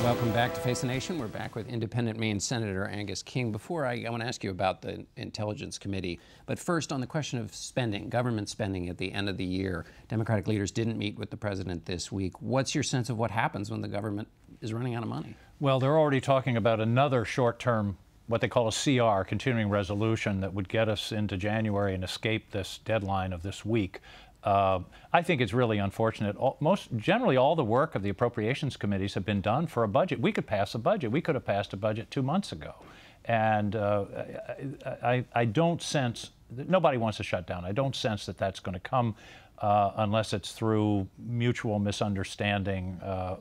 Welcome back to Face the Nation. We're back with independent Maine Senator Angus King. Before I want to ask you about the Intelligence Committee, but first on the question of spending, government spending at the end of the year. Democratic leaders didn't meet with the president this week. What's your sense of what happens when the government is running out of money? Well, they're already talking about another short-term, what they call a CR, continuing resolution, that would get us into January and escape this deadline of this week. I think it's really unfortunate. Generally, all the work of the appropriations committees have been done for a budget. We could pass a budget. We could have passed a budget 2 months ago. And I don't sense, nobody wants to shut down. I don't sense that that's going to come unless it's through mutual misunderstanding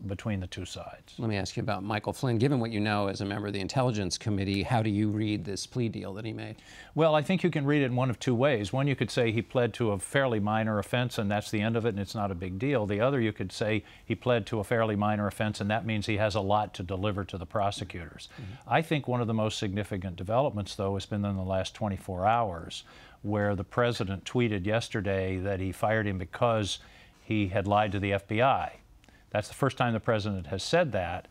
between the two sides. Let me ask you about Michael Flynn. Given what you know as a member of the Intelligence Committee, how do you read this plea deal that he made? Well, I think you can read it in one of two ways. One, you could say he pled to a fairly minor offense and that's the end of it and it's not a big deal. The other, you could say he pled to a fairly minor offense and that means he has a lot to deliver to the prosecutors. I think one of the most significant developments, though, has been in the last 24 hours, where the president tweeted yesterday that he fired him because he had lied to the FBI. That's the first time the president has said that.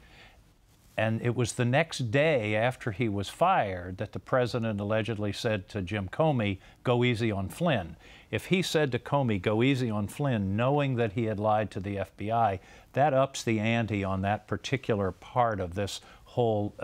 And it was the next day after he was fired that the president allegedly said to Jim Comey, "Go easy on Flynn." If he said to Comey, "Go easy on Flynn," knowing that he had lied to the FBI, that ups the ante on that particular part of this whole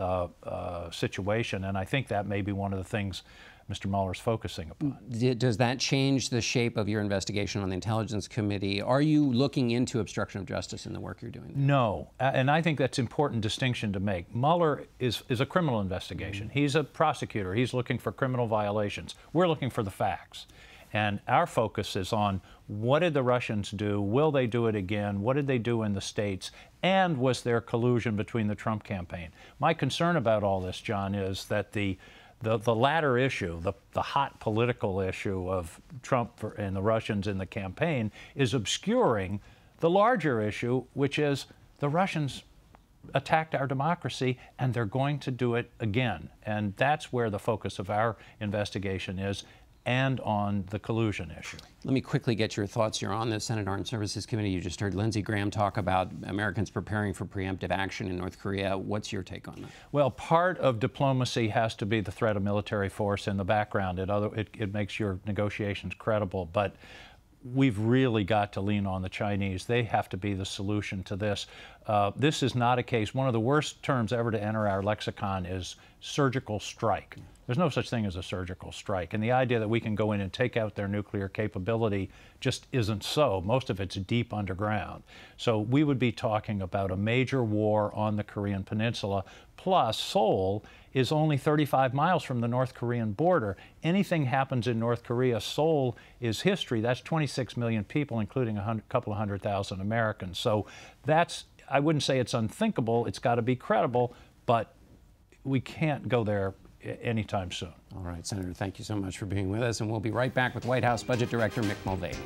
situation. And I think that may be one of the things Mr. Mueller's focusing upon. Does that change the shape of your investigation on the Intelligence Committee? Are you looking into obstruction of justice in the work you're doing? No, and I think that's an important distinction to make. Mueller is a criminal investigation. He's a prosecutor. He's looking for criminal violations. We're looking for the facts. And our focus is on what did the Russians do? Will they do it again? What did they do in the States? And was there collusion between the Trump campaign? My concern about all this, John, is that the latter issue, the hot political issue of Trump and the Russians in the campaign, is obscuring the larger issue, which is the Russians attacked our democracy and they're going to do it again. And that's where the focus of our investigation is, and on the collusion issue. Let me quickly get your thoughts. You're on the Senate Armed Services Committee. You just heard Lindsey Graham talk about Americans preparing for preemptive action in North Korea. What's your take on that? Well, part of diplomacy has to be the threat of military force in the background. It makes your negotiations credible, but we've really got to lean on the Chinese. They have to be the solution to this. This is not a case. One of the worst terms ever to enter our lexicon is surgical strike. There's no such thing as a surgical strike. And the idea that we can go in and take out their nuclear capability just isn't so. Most of it's deep underground. So we would be talking about a major war on the Korean Peninsula. Plus, Seoul is only 35 miles from the North Korean border. Anything happens in North Korea, Seoul is history. That's 26 million people, including a couple of 100,000 Americans. So that's, I wouldn't say it's unthinkable. It's got to be credible, but we can't go there anytime soon. All right, Senator, thank you so much for being with us, and we'll be right back with White House Budget Director Mick Mulvaney.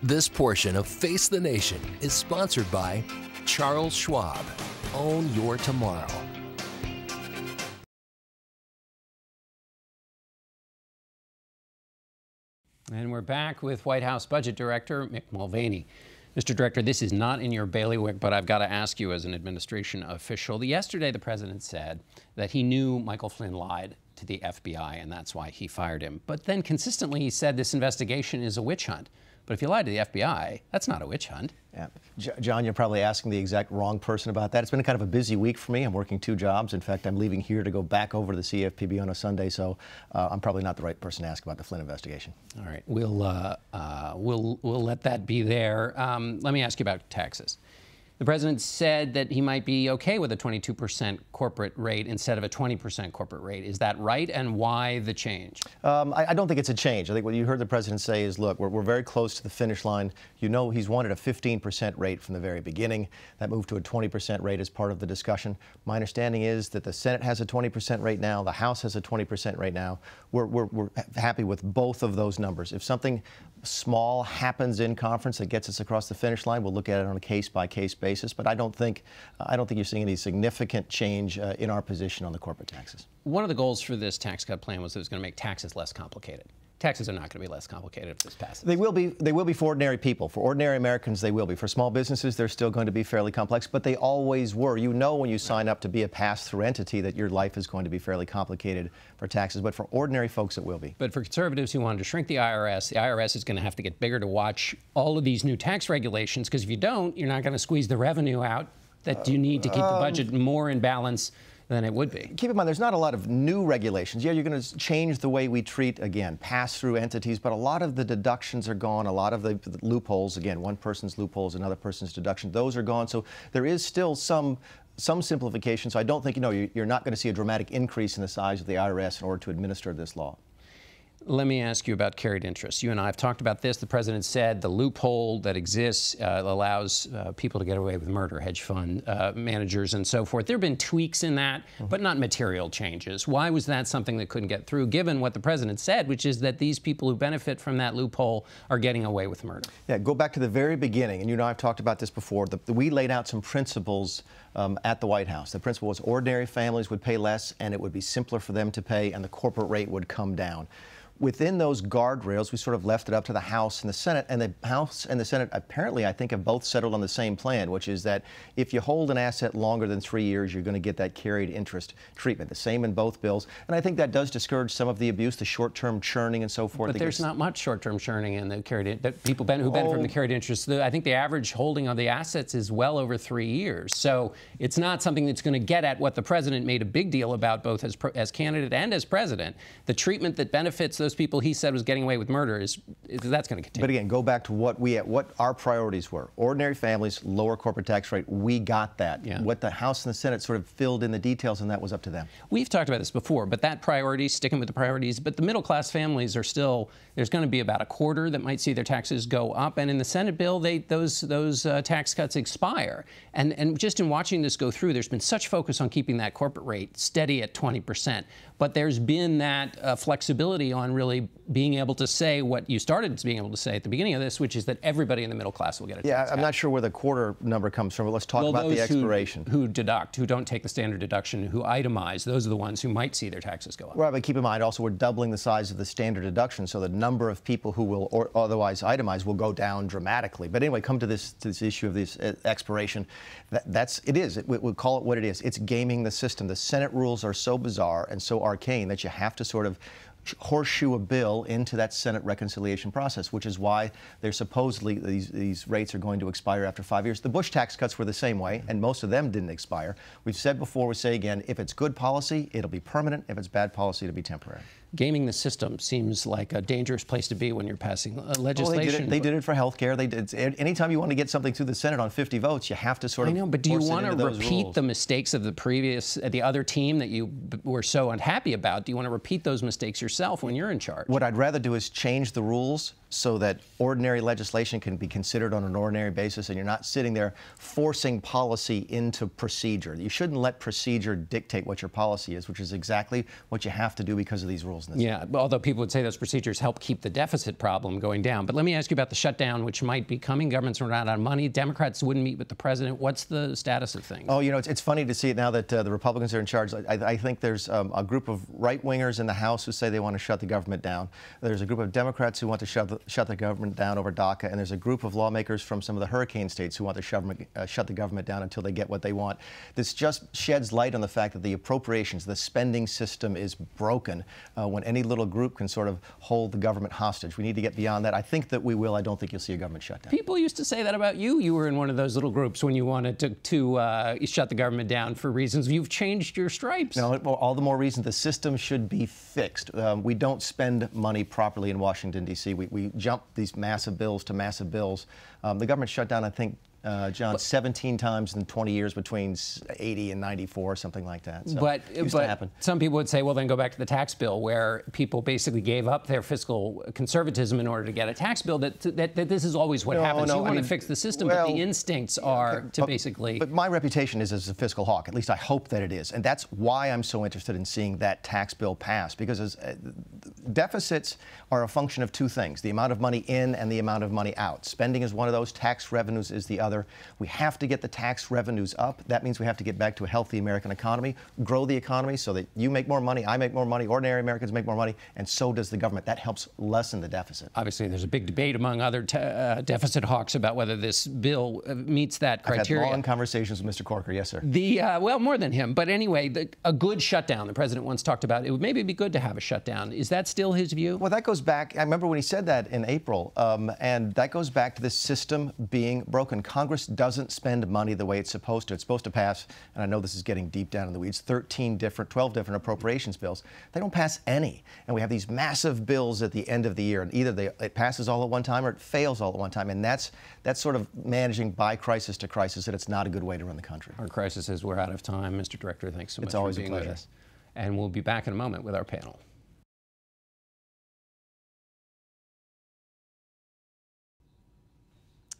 This portion of Face the Nation is sponsored by Charles Schwab. Own your tomorrow. And we're back with White House Budget Director Mick Mulvaney. Mr. Director, this is not in your bailiwick, but I've got to ask you as an administration official. Yesterday, the president said that he knew Michael Flynn lied to the FBI, and that's why he fired him. But then consistently, he said this investigation is a witch hunt. But if you lied to the FBI, that's not a witch hunt. Yeah. John, you're probably asking the exact wrong person about that. It's been kind of a busy week for me. I'm working 2 jobs. In fact, I'm leaving here to go back over to the CFPB on a Sunday, so I'm probably not the right person to ask about the Flynn investigation. All right. We'll let that be there. Let me ask you about taxes. The president said that he might be okay with a 22% corporate rate instead of a 20% corporate rate. Is that right? And why the change? I don't think it's a change. I think what you heard the president say is, look, we're very close to the finish line. You know, he's wanted a 15% rate from the very beginning. That moved to a 20% rate as part of the discussion. My understanding is that the Senate has a 20% rate now. The House has a 20% rate now. We're happy with both of those numbers. If something small happens in conference that gets us across the finish line, we'll look at it on a case-by-case basis. But I don't think you're seeing any significant change in our position on the corporate taxes. One of the goals for this tax cut plan was that it was going to make taxes less complicated. taxes are not going to be less complicated if this passes. They will be for ordinary people. For ordinary Americans, they will be. For small businesses, they're still going to be fairly complex, but they always were. You know when you sign up to be a pass-through entity that your life is going to be fairly complicated for taxes, but for ordinary folks, it will be. But for conservatives who wanted to shrink the IRS is going to have to get bigger to watch all of these new tax regulations, because if you don't, you're not going to squeeze the revenue out that you need to keep the budget more in balance than it would be. Keep in mind, there's not a lot of new regulations. Yeah, you're going to change the way we treat, again, pass-through entities, but a lot of the deductions are gone. A lot of the loopholes, again, one person's loopholes, another person's deduction, those are gone. So there is still some simplification. So I don't think, you're not going to see a dramatic increase in the size of the IRS in order to administer this law. Let me ask you about carried interest. You and I have talked about this. The president said the loophole that exists allows people to get away with murder, hedge fund managers and so forth. There have been tweaks in that, but not material changes. Why was that something that couldn't get through, given what the president said, which is that these people who benefit from that loophole are getting away with murder? Yeah, go back to the very beginning, and I've talked about this before. We laid out some principles at the White House. The principle was ordinary families would pay less, and it would be simpler for them to pay, and the corporate rate would come down. Within those guardrails, we sort of left it up to the House and the Senate, and the House and the Senate apparently, I think, have both settled on the same plan, which is that if you hold an asset longer than 3 years, you're going to get that carried interest treatment. The same in both bills, and I think that does discourage some of the abuse, the short-term churning and so forth. But there's not much short-term churning in the carried people who benefit from the carried interest. I think the average holding of the assets is well over 3 years. So it's not something that's going to get at what the president made a big deal about, both as candidate and as president. The treatment that benefits those people he said was getting away with murder that's going to continue. But again, go back to what our priorities were. Ordinary families, lower corporate tax rate. We got that. Yeah. What the House and the Senate sort of filled in the details, and that was up to them. We've talked about this before, but that priority, sticking with the priorities, but the middle class families are still, there's going to be about a quarter that might see their taxes go up, and in the Senate bill, those tax cuts expire. And just in watching this go through, there's been such focus on keeping that corporate rate steady at 20%. But there's been that flexibility on really being able to say what you started being able to say at the beginning of this, which is that everybody in the middle class will get a tax cut. I'm not sure where the quarter number comes from, but let's talk about the expiration. Who deduct, who don't take the standard deduction, who itemize, those are the ones who might see their taxes go up. Right, but keep in mind also we're doubling the size of the standard deduction, so the number of people who will otherwise itemize will go down dramatically. But anyway, come to this issue of this expiration. We'll call it what it is. It's gaming the system. The Senate rules are so bizarre and so arcane that you have to sort of horseshoe a bill into that Senate reconciliation process, which is why they're supposedly these rates are going to expire after 5 years. The Bush tax cuts were the same way, and most of them didn't expire. We've said before, we say again, if it's good policy, it'll be permanent. If it's bad policy, it'll be temporary. Gaming the system seems like a dangerous place to be when you're passing legislation. They did it for health care. Anytime you want to get something through the Senate on 50 votes, you have to sort of. I know, but do you want to repeat the mistakes of the other team that you were so unhappy about? Do you want to repeat those mistakes yourself when you're in charge? What I'd rather do is change the rules so that ordinary legislation can be considered on an ordinary basis, and you're not sitting there forcing policy into procedure. You shouldn't let procedure dictate what your policy is, which is exactly what you have to do because of these rules. Yeah, although people would say those procedures help keep the deficit problem going down. But let me ask you about the shutdown, which might be coming. Governments run out of money. Democrats wouldn't meet with the president. What's the status of things? Oh, it's funny to see it now that the Republicans are in charge. I think there's a group of right-wingers in the House who say they want to shut the government down. There's a group of Democrats who want to shut the government down over DACA, and there's a group of lawmakers from some of the hurricane states who want to shut the government down until they get what they want. This just sheds light on the fact that the appropriations, the spending system is broken when any little group can sort of hold the government hostage. We need to get beyond that. I think that we will. I don't think you'll see a government shutdown. People used to say that about you. You were in one of those little groups when you wanted to shut the government down for reasons. You've changed your stripes. No, all the more reason the system should be fixed. We don't spend money properly in Washington, D.C. We jump these massive bills to massive bills. The government shut down, I think, John, 17 times in 20 years between 80 and 94, something like that. So but some people would say, well, then go back to the tax bill, where people basically gave up their fiscal conservatism in order to get a tax bill. That this is always what happens. You want to fix the system, but the instincts are to basically. But my reputation is as a fiscal hawk. At least I hope that it is, and that's why I'm so interested in seeing that tax bill pass, because deficits are a function of two things: the amount of money in and the amount of money out. Spending is one of those. Tax revenues is the other. another. We have to get the tax revenues up. That means we have to get back to a healthy American economy, grow the economy so that you make more money, I make more money, ordinary Americans make more money, and so does the government. That helps lessen the deficit. Obviously, there's a big debate among other deficit hawks about whether this bill meets that criteria. I've had long conversations with Mr. Corker. Yes, sir. Well, more than him. But anyway, a good shutdown. The president once talked about it would maybe be good to have a shutdown. Is that still his view? Well, that goes back. I remember when he said that in April, and that goes back to this system being broken. Congress doesn't spend money the way it's supposed to. It's supposed to pass, and I know this is getting deep down in the weeds, 12 different appropriations bills. They don't pass any. And we have these massive bills at the end of the year, and either it passes all at one time or it fails all at one time. And that's sort of managing by crisis to crisis, and it's not a good way to run the country. Our crisis is we're out of time. Mr. Director, thanks so much for being with us. And we'll be back in a moment with our panel.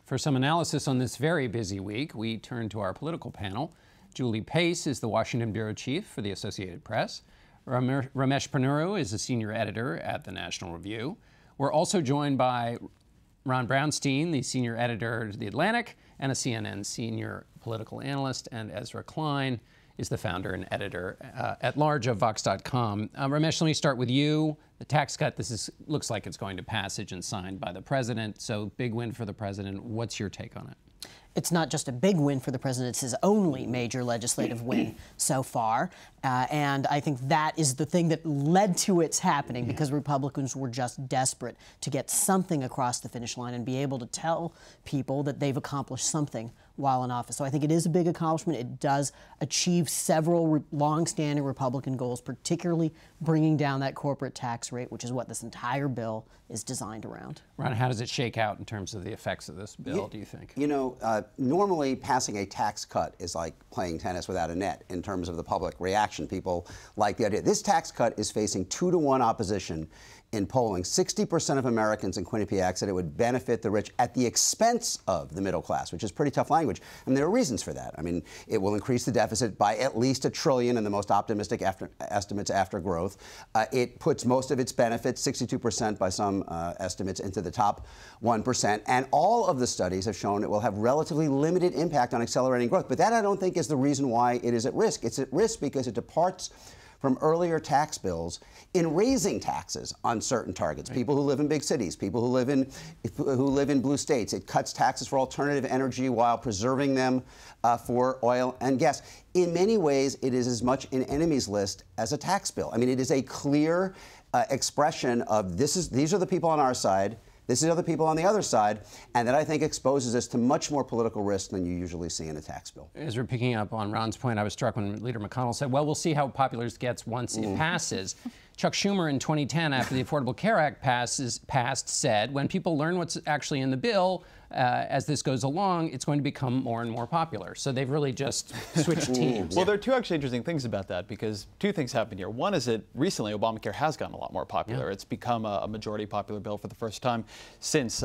For some analysis on this very busy week, we turn to our political panel. Julie Pace is the Washington bureau chief for the Associated Press. Ramesh Ponnuru is a senior editor at the National Review. We're also joined by Ron Brownstein, the senior editor of The Atlantic and a CNN senior political analyst, and Ezra Klein is the founder and editor at large of Vox.com. Ramesh, let me start with you. The tax cut, looks like it's going to passage and signed by the president, so big win for the president. What's your take on it? It's not just a big win for the president, it's his only major legislative win so far. And I think that is the thing that led to its happening, because Republicans were just desperate to get something across the finish line and be able to tell people that they've accomplished something while in office. So I think it is a big accomplishment. It does achieve several long-standing Republican goals, particularly bringing down that corporate tax rate, which is what this entire bill is designed around. Ron, how does it shake out in terms of the effects of this bill, do you think? You know, normally passing a tax cut is like playing tennis without a net in terms of the public reaction. People like the idea. This tax cut is facing 2-to-1 opposition in polling. 60% of Americans in Quinnipiac said it would benefit the rich at the expense of the middle class, which is pretty tough language. And there are reasons for that. I mean, it will increase the deficit by at least $1 trillion in the most optimistic estimates after growth. It puts most of its benefits, 62% by some estimates, into the top 1%. And all of the studies have shown it will have relatively limited impact on accelerating growth. But that, I don't think, is the reason why it is at risk. It's at risk because it departs from earlier tax bills in raising taxes on certain targets. Right. People who live in big cities, people who live in blue states. It cuts taxes for alternative energy while preserving them for oil and gas. In many ways, it is as much an enemies list as a tax bill. I mean, it is a clear expression of these are the people on our side. This is other people on the other side, and that I think exposes us to much more political risk than you usually see in a tax bill. As we're picking up on Ron's point, I was struck when Leader McConnell said, well, we'll see how popular it gets once it passes. Chuck Schumer in 2010, after the Affordable Care Act passed, said, when people learn what's actually in the bill, as this goes along, it's going to become more and more popular. So they've really just switched teams. Well, there are two actually interesting things about that, because two things happen here. One is that recently Obamacare has gotten a lot more popular. Yeah. It's become a majority popular bill for the first time since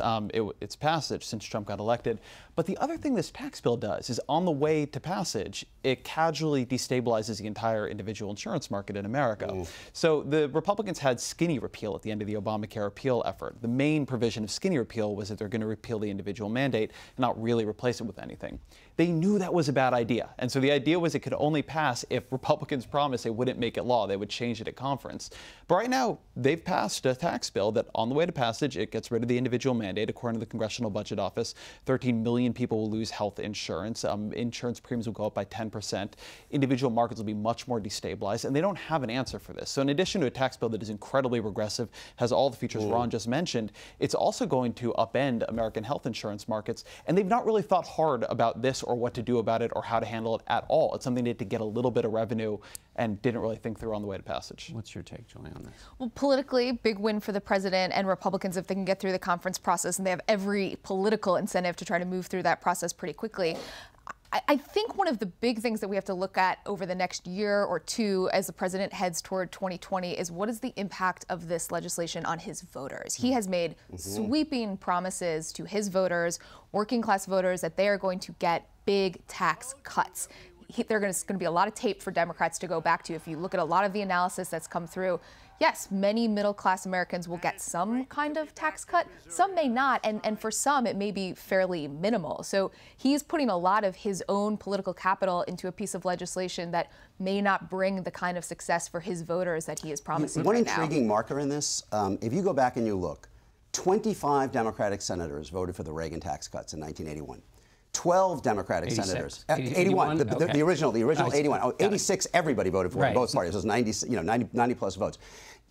its passage, since Trump got elected. But the other thing this tax bill does is, on the way to passage, it casually destabilizes the entire individual insurance market in America. So the Republicans had skinny repeal at the end of the Obamacare repeal effort. The main provision of skinny repeal was that they're going to repeal the individual mandate and not really replace it with anything. They knew that was a bad idea. And so the idea was it could only pass if Republicans promised they wouldn't make it law. They would change it at conference. But right now, they've passed a tax bill that, on the way to passage, it gets rid of the individual mandate. According to the Congressional Budget Office, 13 million people will lose health insurance. Insurance premiums will go up by 10%. Individual markets will be much more destabilized, and they don't have an answer for this. So in addition to a tax bill that is incredibly regressive, has all the features Ron just mentioned, it's also going to upend American health insurance markets, and they've not really thought hard about this or what to do about it or how to handle it at all. It's something they did to get a little bit of revenue and didn't really think through on the way to passage. What's your take, Julie, on this? Well, politically, big win for the president and Republicans if they can get through the conference process, and they have every political incentive to try to move through that process pretty quickly. I think one of the big things that we have to look at over the next year or two as the president heads toward 2020 is, what is the impact of this legislation on his voters? He has made sweeping promises to his voters, working class voters, that they are going to get big tax cuts. there's going to be a lot of tape for Democrats to go back to. If you look at a lot of the analysis that's come through, yes, many middle-class Americans will get some kind of tax cut. Some may not, and for some, it may be fairly minimal. So he's putting a lot of his own political capital into a piece of legislation that may not bring the kind of success for his voters that he is promising One right now. intriguing marker in this, if you go back and you look, 25 Democratic senators voted for the Reagan tax cuts in 1981. 12 Democratic 86. senators. 81? The original 81. Oh, 86, everybody voted for it, Right. both parties. It was 90 plus votes.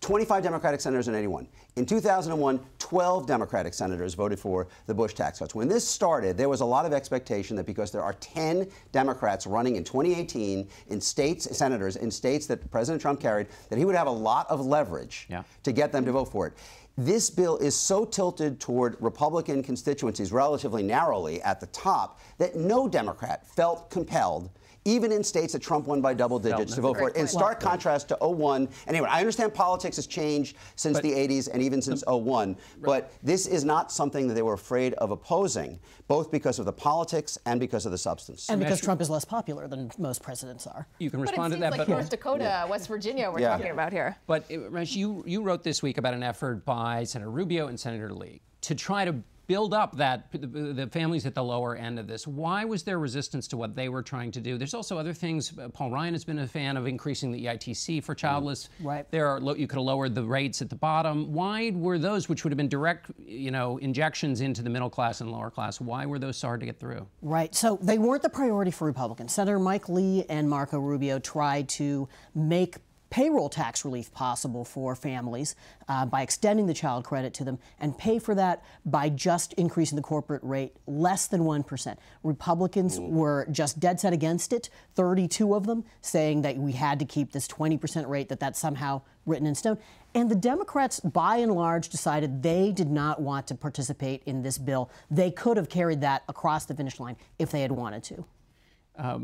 25 Democratic senators in 81. In 2001, 12 Democratic senators voted for the Bush tax cuts. When this started, there was a lot of expectation that because there are 10 Democrats running in 2018 in senators in states that President Trump carried, that he would have a lot of leverage to get them to vote for it. This bill is so tilted toward Republican constituencies relatively narrowly at the top that no Democrat felt compelled, even in states that Trump won by double digits, to vote for it. In stark contrast to 01. Anyway, I understand politics has changed since the 80s and even since 01, but this is not something that they were afraid of opposing, both because of the politics and because of the substance. And because Trump is less popular than most presidents are. You can But respond it to seems that. like North Dakota, West Virginia we're talking about here. But, Raj, you wrote this week about an effort by Senator Rubio and Senator Lee to try to build up the families at the lower end of this. Why was there resistance to what they were trying to do? There's also other things. Paul Ryan has been a fan of increasing the EITC for childless. Right. You could have lowered the rates at the bottom. Why were those, which would have been direct, injections into the middle class and lower class, why were those so hard to get through? Right. So they weren't the priority for Republicans. Senator Mike Lee and Marco Rubio tried to make payroll tax relief possible for families by extending the child credit to them, and pay for that by just increasing the corporate rate less than 1%. Republicans were just dead set against it, 32 of them saying that we had to keep this 20% rate, that's somehow written in stone. And the Democrats, by and large, decided they did not want to participate in this bill. They could have carried that across the finish line if they had wanted to.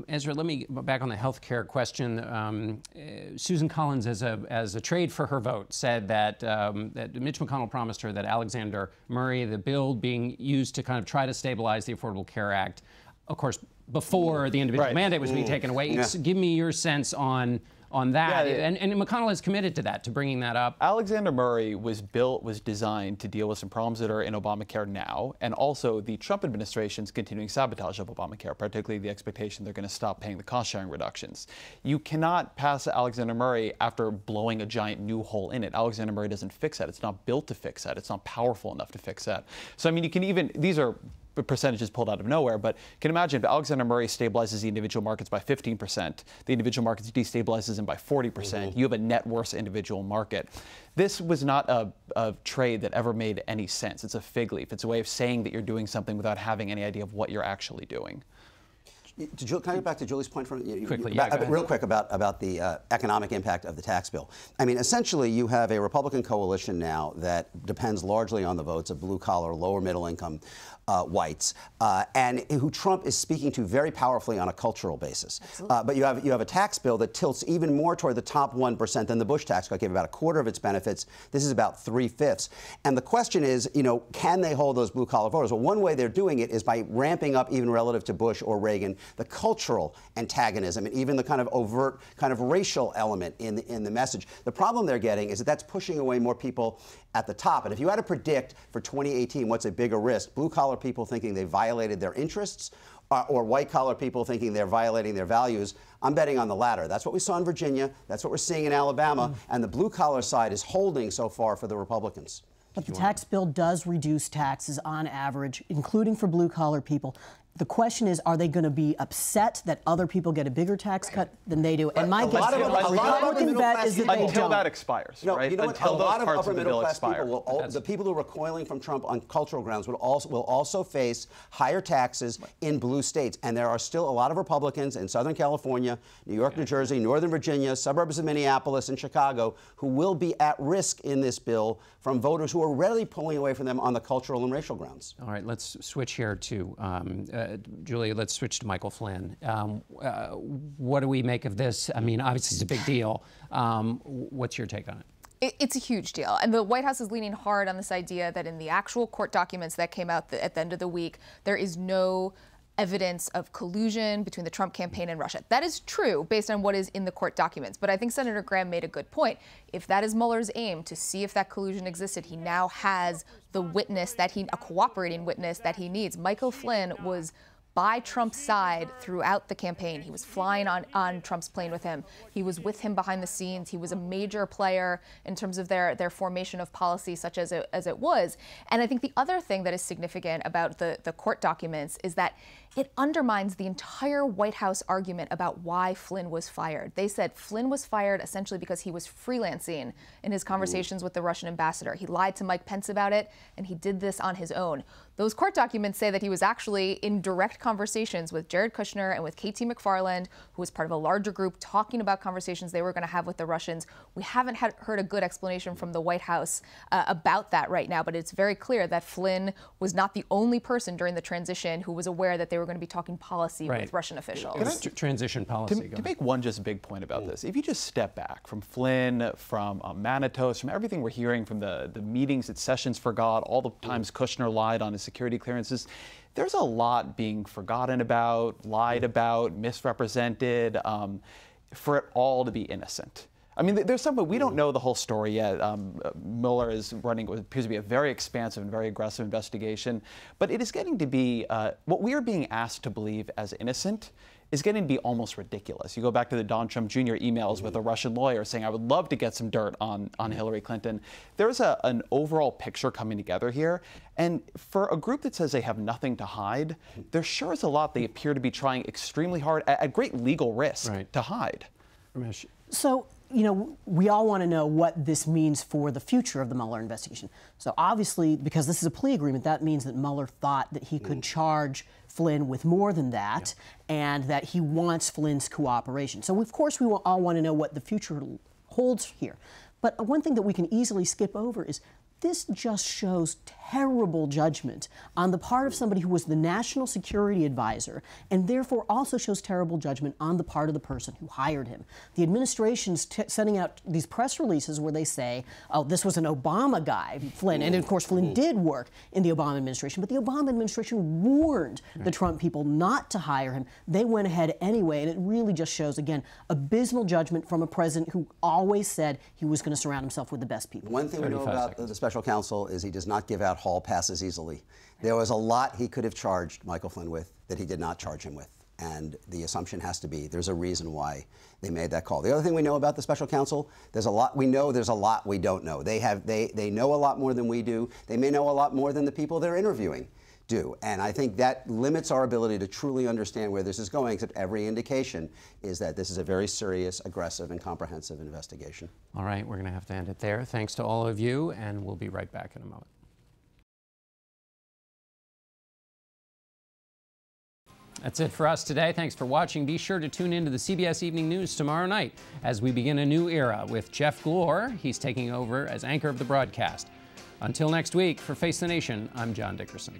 Ezra, let me back on the health care question. Susan Collins, as a trade for her vote, said that Mitch McConnell promised her that Alexander Murray, the bill being used to kind of try to stabilize the Affordable Care Act, of course, before the individual mandate was being taken away. Give me your sense on that. And McConnell is committed to that, to bringing that up. Alexander Murray was designed to deal with some problems that are in Obamacare now, and also the Trump administration's continuing sabotage of Obamacare, particularly the expectation they're going to stop paying the cost-sharing reductions. You cannot pass Alexander Murray after blowing a giant new hole in it. Alexander Murray doesn't fix that. It's not built to fix that. It's not powerful enough to fix that. So, I mean, you can even, these are percentages pulled out of nowhere, but you can imagine if Alexander Murray stabilizes the individual markets by 15%, the individual markets destabilizes them by 40%, you have a net worse individual market. This was not a trade that ever made any sense. It's a fig leaf. It's a way of saying that you're doing something without having any idea of what you're actually doing. Can I get back to Julie's point quickly? Real quick about the economic impact of the tax bill. I mean, essentially, you have a Republican coalition now that depends largely on the votes of blue-collar, lower middle-income whites, and who Trump is speaking to very powerfully on a cultural basis. But you have a tax bill that tilts even more toward the top 1% than the Bush tax cut, gave about a quarter of its benefits. This is about 3/5. And the question is, can they hold those blue-collar voters? Well, one way they're doing it is by ramping up, even relative to Bush or Reagan, the cultural antagonism and even the kind of overt kind of racial element in the message. The problem they're getting is that that's pushing away more people at the top. And if you had to predict for 2018 what's a bigger risk, blue-collar people thinking they violated their interests or white-collar people thinking they're violating their values, I'm betting on the latter. That's what we saw in Virginia. That's what we're seeing in Alabama. And the blue-collar side is holding so far for the Republicans. But the tax bill does reduce taxes on average, including for blue-collar people. The question is, are they going to be upset that other people get a bigger tax cut than they do? And my guess, a Republican bet is that they until don't. that expires, right? You know until what? A lot of those parts upper of the middle bill class expire. people the people who are recoiling from Trump on cultural grounds will also face higher taxes in blue states. And there are still a lot of Republicans in Southern California, New York, New Jersey, Northern Virginia, suburbs of Minneapolis, and Chicago, who will be at risk in this bill from voters who are readily pulling away from them on the cultural and racial grounds. All right, let's switch here to Julia. Let's switch to Michael Flynn. What do we make of this? I mean, obviously it's a big deal. What's your take on it? It's a huge deal. And the White House is leaning hard on this idea that in the actual court documents that came out at the end of the week, there is no evidence of collusion between the Trump campaign and Russia. That is true based on what is in the court documents. But I think Senator Graham made a good point. If that is Mueller's aim, to see if that collusion existed, he now has the witness a cooperating witness that he needs. Michael Flynn was by Trump's side throughout the campaign. He was flying on Trump's plane with him. He was with him behind the scenes. He was a major player in terms of their formation of policy, such as it was. And I think the other thing that is significant about the court documents is that it undermines the entire White House argument about why Flynn was fired. They said Flynn was fired essentially because he was freelancing in his conversations with the Russian ambassador. He lied to Mike Pence about it, and he did this on his own. Those court documents say that he was actually in direct conversations with Jared Kushner and with KT McFarland, who was part of a larger group, talking about conversations they were going to have with the Russians. We haven't heard a good explanation from the White House about that right now, but it's very clear that Flynn was not the only person during the transition who was aware that they were going to be talking policy with Russian officials. Transition policy. To make one just big point about this, if you just step back from Flynn, from Manitos, from everything we're hearing from the meetings that Sessions forgot, all the times Kushner lied on his security clearances, there's a lot being forgotten about, lied about, misrepresented, for it all to be innocent. I mean, there's some, but we don't know the whole story yet. Mueller is running what appears to be a very expansive and very aggressive investigation, but it is getting to be, what we are being asked to believe as innocent is getting to be almost ridiculous. You go back to the Don Trump Jr. emails with a Russian lawyer saying, I would love to get some dirt on Hillary Clinton. There's an overall picture coming together here. And for a group that says they have nothing to hide, there sure is a lot they appear to be trying extremely hard, at great legal risk, to hide. Ramesh. So, you know, we all want to know what this means for the future of the Mueller investigation. So obviously, because this is a plea agreement, that means that Mueller thought that he could charge Flynn with more than that, and that he wants Flynn's cooperation. So of course we all want to know what the future holds here. But one thing that we can easily skip over is this just shows terrible judgment on the part of somebody who was the national security advisor, and therefore also shows terrible judgment on the part of the person who hired him. The administration's sending out these press releases where they say, oh, this was an Obama guy, Flynn, and of course Flynn did work in the Obama administration, but the Obama administration warned the Trump people not to hire him. They went ahead anyway, and it really just shows, again, abysmal judgment from a president who always said he was going to surround himself with the best people. One thing we know about the special counsel is he does not give out hall passes easily. There was a lot he could have charged Michael Flynn with that he did not charge him with. And the assumption has to be there's a reason why they made that call. The other thing we know about the special counsel, there's a lot we know, there's a lot we don't know. They know a lot more than we do. They may know a lot more than the people they're interviewing do. And I think that limits our ability to truly understand where this is going, except every indication is that this is a very serious, aggressive, and comprehensive investigation. All right, we're going to have to end it there. Thanks to all of you, and we'll be right back in a moment. That's it for us today. Thanks for watching. Be sure to tune into the CBS Evening News tomorrow night as we begin a new era with Jeff Glor. He's taking over as anchor of the broadcast. Until next week, for Face the Nation, I'm John Dickerson.